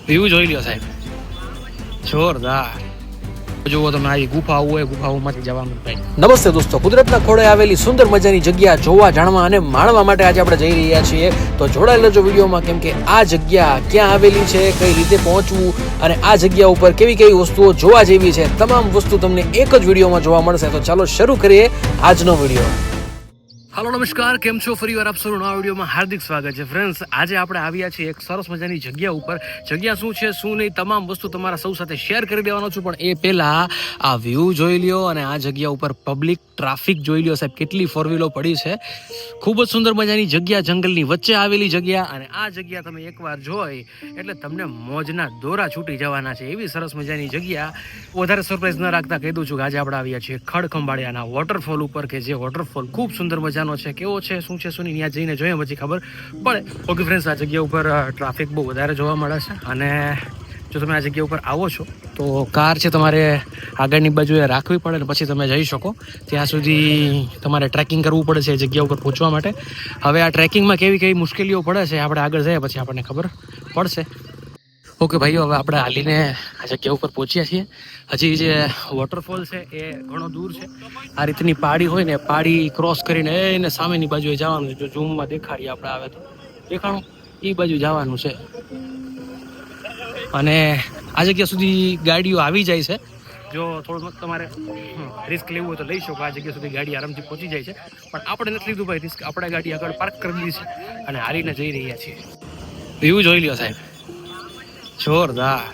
View જોઈ લ્યો સાહેબ, જોરદાર. જુઓ તમે આ ગુફાઓ હોય, ગુફાઓમાંથી જવાનું ભાઈ. નમસ્તે દોસ્તો, કુદરતના ખોળે આવેલી સુંદર મજાની જગ્યા જોવા, જાણવા અને માણવા માટે આજે આપણે જઈ રહ્યા છીએ. તો જોડાયેલો જો વિડીયોમાં, કેમ કે આ જગ્યા ક્યાં આવેલી છે, કઈ રીતે પહોંચવું અને આ જગ્યા ઉપર કેવી કેવી વસ્તુઓ જોવા જેવી છે, તમામ વસ્તુ તમને એક જ વિડીયોમાં જોવા મળશે. તો ચાલો શરૂ કરીએ આજનો વિડીયો. હાલો નમસ્કાર, કેમ છો? ફરી વાર આપ સૌનું નવા વિડીયોમાં હાર્દિક સ્વાગત છે. ફ્રેન્ડ્સ, આજે આપણે આવ્યા છીએ એક સરસ મજાની જગ્યા ઉપર. જગ્યા શું છે શું નહીં તમામ વસ્તુ તમારા સૌ સાથે શેર કરી દેવાનો છું. પણ એ પહેલાં આ વ્યૂ જોઈ લ્યો અને આ જગ્યા ઉપર પબ્લિક ટ્રાફિક જોઈ લ્યો સાહેબ, કેટલી ફોર વ્હીલો પડી છે. ખૂબ જ સુંદર મજાની જગ્યા, જંગલની વચ્ચે આવેલી જગ્યા. અને આ જગ્યા તમે એકવાર જોઈ એટલે તમને મોજના દોરા છૂટી જવાના છે, એવી સરસ મજાની જગ્યા. વધારે સરપ્રાઈઝ ન રાખતા કહી દઉં છું કે આજે આપણે આવ્યા છીએ ખડખંભાળિયાના વોટરફોલ ઉપર, કે જે વોટરફોલ ખૂબ સુંદર મજાનો છે. કેવો છે, શું છે, શું નહીં, ત્યાં જઈને જોઈએ પછી ખબર પડે. ઓકે ફ્રેન્ડ્સ, આ જગ્યા ઉપર ટ્રાફિક બહુ વધારે જોવા મળે છે. અને જો તમે આ જગ્યા ઉપર આવો છો તો કાર છે તમારે આગળની બાજુએ રાખવી પડે ને પછી તમે જઈ શકો. ત્યાં સુધી તમારે ટ્રેકિંગ કરવું પડે છે એ જગ્યા ઉપર પહોંચવા માટે. હવે આ ટ્રેકિંગમાં કેવી કેવી મુશ્કેલીઓ પડે છે આપણે આગળ જઈએ પછી આપણને ખબર પડશે. ઓકે ભાઈઓ, હવે આપણે હાલીને આ જગ્યા ઉપર પહોંચ્યા છીએ. હજી જે વોટરફોલ છે એ ઘણો દૂર છે. આ રીતની પાડી હોય ને, પાડી ક્રોસ કરીને એને સામેની બાજુએ જવાનું છે. જો ઝૂમમાં દેખાડીએ આપણે, આવે તો દેખાણું, એ બાજુ જવાનું છે. અને આ જગ્યા સુધી ગાડીઓ આવી જાય છે. જો થોડું તમારે રિસ્ક લેવું હોય તો લઈ શકો. આ જગ્યા સુધી ગાડી આરામથી પહોંચી જાય છે. પણ આપણે નથી લીધું ભાઈ રિસ્ક. આપણે ગાડી આગળ પાર્ક કરી દીધી છે અને હાલીને જઈ રહ્યા છીએ. વ્યૂ જોઈ લ્યો સાહેબ, જોરદાર.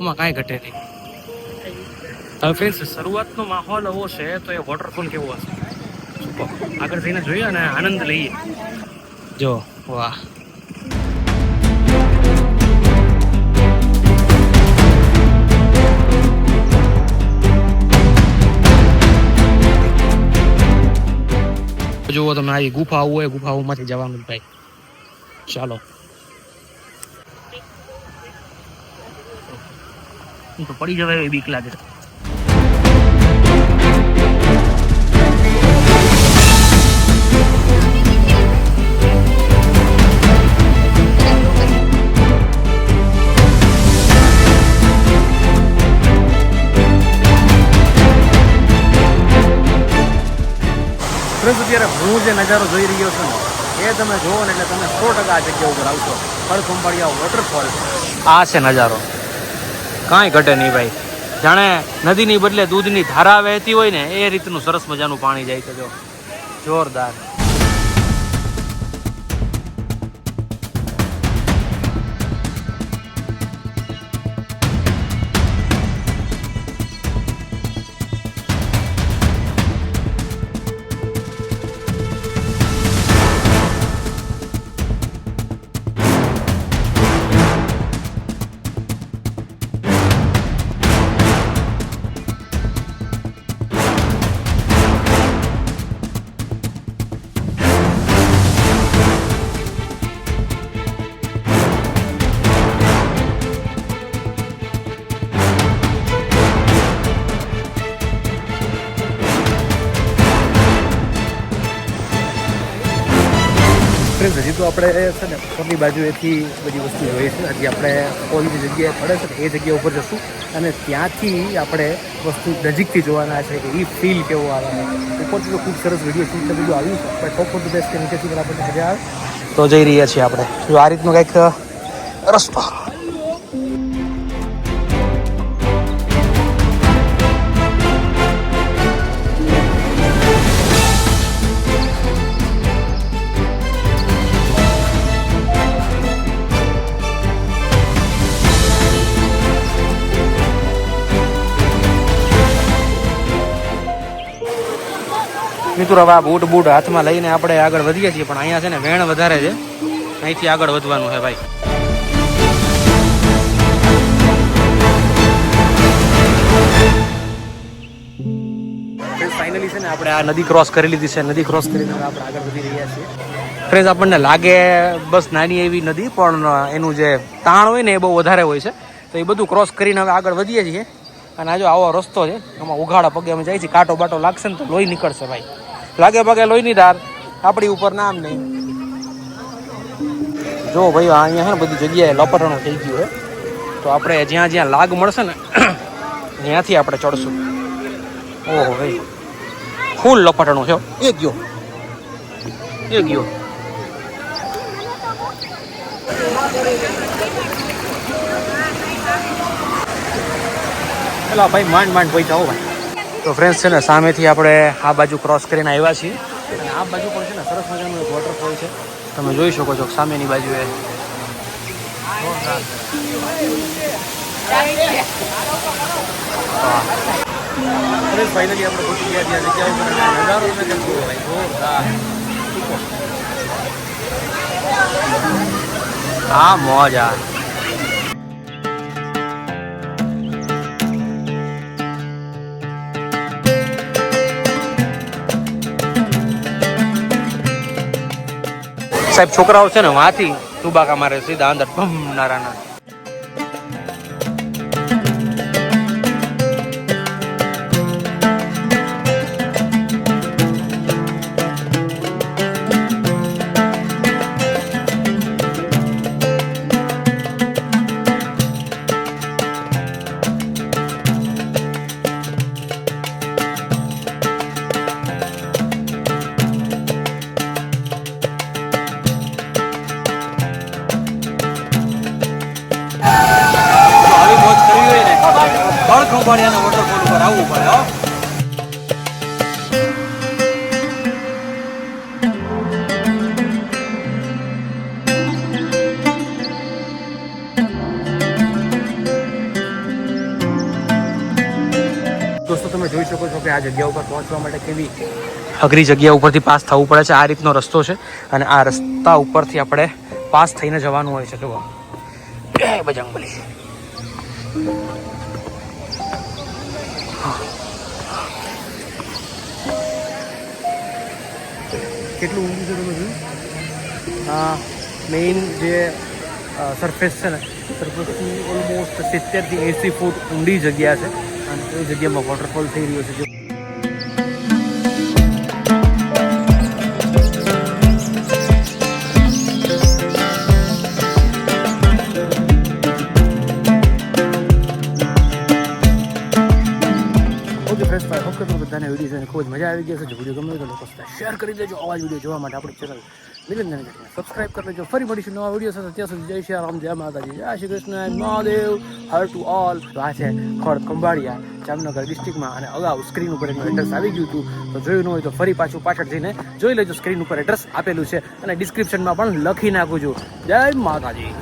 એમાં કાંઈ ઘટે નહીં. હવે ફ્રેન્ડ્સ, શરૂઆતનો માહોલ એવો છે તો એ વોટરફોલ કેવો હશે આગળ જઈને જોઈએ અને આનંદ લઈએ. જો વાહ, જુઓ તમે આ ગુફાઓ હોય, ગુફાઓમાંથી જવાનું ભાઈ. ચાલો, તો પડી જવાય એવી બીક લાગે. અત્યારે હું જે નજારો જોઈ રહ્યો છું ને એ તમે જુઓ ને એટલે તમે 100% આ જગ્યા ઉપર આવશો. ખડખંભાળિયા વોટરફોલ, આ છે નજારો, કાંઈ ઘટે નહીં ભાઈ. જાણે નદીની બદલે દૂધની ધારા વહેતી હોય ને એ રીતનું સરસ મજાનું પાણી જાય છે. જો જોરદાર. હજી તો આપણે છે ને ઉપરની બાજુએથી બધી વસ્તુ જોઈએ છે. હજી આપણે પોલની જગ્યાએ પડે છે એ જગ્યા ઉપર જશું અને ત્યાંથી આપણે વસ્તુ નજીકથી જોવાના છે કે એ ફીલ કેવો આવે. ઉપરથી તો ખૂબ સરસ વિડીયો શૂટ બધું આવ્યું છે, પણ ટોપ ઓફ ધ બેસ્ટ કે નીચેથી પણ આપણને મજા આવે. તો જઈ રહ્યા છીએ આપણે. જો આ રીતનો કંઈક રસ્તો. મિત્રો, હવે આ બૂટ હાથમાં લઈને આપણે આગળ વધીએ છીએ. પણ અહીંયા છે ને વેણ વધારે છે, અહીંથી આગળ વધવાનું છે ભાઈ. ફાઇનલી છે ને આપણે આ નદી ક્રોસ કરી લીધી છે. નદી ક્રોસ કરીને આપણે આગળ વધી રહ્યા છીએ. ફ્રેન્ડ્સ, આપણને લાગે બસ નાની એવી નદી, પણ એનું જે તાણ હોય ને એ બહુ વધારે હોય છે. તો એ બધું ક્રોસ કરીને હવે આગળ વધીએ છીએ. અને આ જો આવો રસ્તો છે, આમાં ઉઘાડા પગે અમે જાય છે. કાંટો બાટો લાગશે ને તો લોહી નીકળશે ભાઈ. લાગે પગે લોહીની ધાર આપણી ઉપર નામ નહીં. જો ભાઈ અહીંયા છે ને બધી જગ્યાએ લપટણું થઈ ગયું છે, તો આપણે જ્યાં જ્યાં લાગ મળશે ને ત્યાંથી આપણે ચડશું. ઓહો ભાઈ ફૂલ લપટણું છે. એ ગયો પેલા ભાઈ માંડ પૈસા હો ભાઈ. તો ફ્રેન્ડ્સ છે ને સામેથી આપણે આ બાજુ ક્રોસ કરીને આવ્યા છીએ અને આ બાજુ પણ છે ને સરસ મજાનું એક વોટરફોલ છે, તમે જોઈ શકો છો સામેની બાજુ એ. ફાઇનલી આપણે પહોંચી ગયા ત્યાં જગ્યા ઉપર નજારો તમે કેમ જુઓ ભાઈ, જોરદાર. હા મોજ આ. સાહેબ છોકરાઓ છે ને વાંથી તુબાકા મારે સીધા અંદર ભમ નારાના. ખંભાળિયાના વોટરફોલ ઉપર આવવું પડે હો. દોસ્તો તમે જોઈ શકો છો કે આ જગ્યા ઉપર પહોંચવા માટે કેવી અઘરી જગ્યા ઉપરથી પાસ થવું પડે છે. આ રીતનો રસ્તો છે અને આ રસ્તા ઉપરથી આપણે પાસ થઈને જવાનું હોય છે. જુઓ બજરંગબલી. કેટલું ઊંડું છે તમે જોયું? હા, મેઇન જે સરફેસ છે ને સરફેસથી ઓલમોસ્ટ 70 થી 80 ફૂટ ઊંડી જગ્યા છે અને એ જગ્યામાં વોટરફોલ થઈ રહ્યો છે. બધાને વિડીયો જોઈને ખૂબ જ મજા આવી ગઈ છે. જો વિડીયો ગમે તો લોકો શેર કરી દેજો. આવા જ વિડીયો જોવા માટે આપણી ચેનલ નિરંજન સબસ્ક્રાઈબ કરી લેજો. ફરી મળીશું નવા વિડીયો સાથે. ત્યાં સુધી જય શ્રી રામ, જય માતાજી, જય Shri Krishna, Mahadev, her to all. તો આ છે ખોડ ખંભાળિયા, જામનગર ડિસ્ટ્રિક્ટમાં અને અગાઉ સ્ક્રીન ઉપર એનું એડ્રેસ આવી ગયું હતું. તો જોયું ન હોય તો ફરી પાછળ જઈને જોઈ લેજો. સ્ક્રીન ઉપર એડ્રેસ આપેલું છે અને ડિસ્ક્રિપ્શનમાં પણ લખી નાખું છું. જય માતાજી.